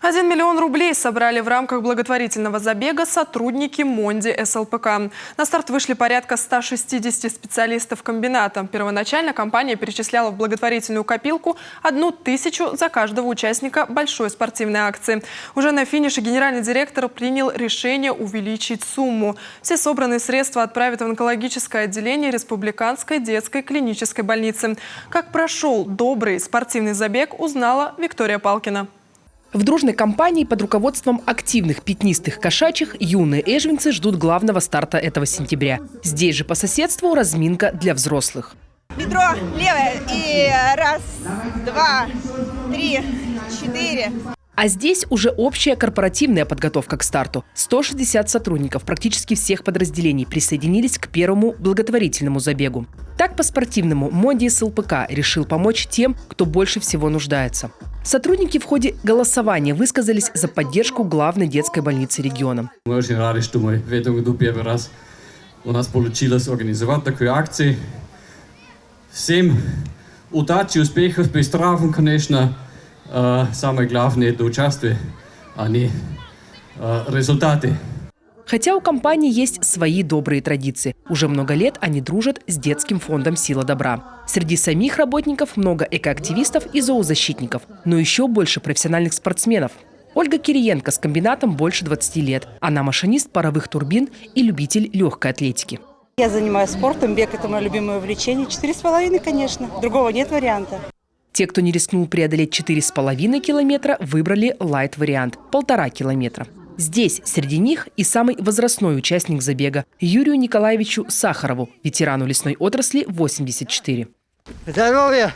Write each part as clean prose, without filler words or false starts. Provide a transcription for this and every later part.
1 миллион рублей собрали в рамках благотворительного забега сотрудники Монди СЛПК. На старт вышли порядка 160 специалистов комбината. Первоначально компания перечисляла в благотворительную копилку 1000 за каждого участника большой спортивной акции. Уже на финише генеральный директор принял решение увеличить сумму. Все собранные средства отправят в онкологическое отделение Республиканской детской клинической больницы. Как прошел добрый спортивный забег, узнала Виктория Палкина. В дружной компании под руководством активных пятнистых кошачьих юные эжвинцы ждут главного старта этого сентября. Здесь же по соседству разминка для взрослых. Бедро левое и 1, 2, 3, 4. А здесь уже общая корпоративная подготовка к старту. 160 сотрудников практически всех подразделений присоединились к первому благотворительному забегу. Так по-спортивному Монди СЛПК решил помочь тем, кто больше всего нуждается. Сотрудники в ходе голосования высказались за поддержку главной детской больницы региона. Мы очень рады, что мы в этом году первый раз у нас получилось организовать такую акцию. Всем удачи, успехов, без травм, конечно. Самое главное – это участие, а не результаты. Хотя у компании есть свои добрые традиции. Уже много лет они дружат с детским фондом «Сила добра». Среди самих работников много экоактивистов и зоозащитников, но еще больше профессиональных спортсменов. Ольга Кириенко с комбинатом больше 20 лет. Она машинист паровых турбин и любитель легкой атлетики. Я занимаюсь спортом, бег – это мое любимое увлечение. 4,5, конечно, другого нет варианта. Те, кто не рискнул преодолеть 4,5 километра, выбрали лайт-вариант – 1,5 километра. Здесь среди них и самый возрастной участник забега – Юрию Николаевичу Сахарову, ветерану лесной отрасли 84. Здоровья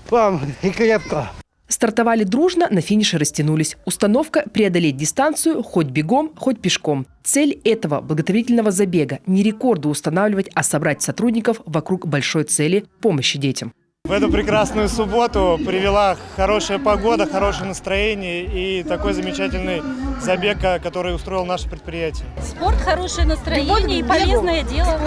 вам и крепко! Стартовали дружно, на финише растянулись. Установка – преодолеть дистанцию хоть бегом, хоть пешком. Цель этого благотворительного забега – не рекорды устанавливать, а собрать сотрудников вокруг большой цели – помощи детям. В эту прекрасную субботу привела хорошая погода, хорошее настроение и такой замечательный забег, который устроил наше предприятие. Спорт, хорошее настроение и полезное дело,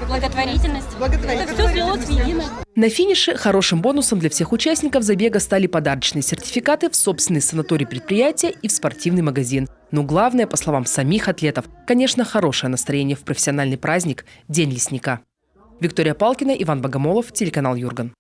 благотворительность. Это все слилось в единое. На финише хорошим бонусом для всех участников забега стали подарочные сертификаты в собственный санаторий предприятия и в спортивный магазин. Но главное, по словам самих атлетов, конечно, хорошее настроение в профессиональный праздник – День лесника. Виктория Палкина, Иван Богомолов, телеканал Юрган.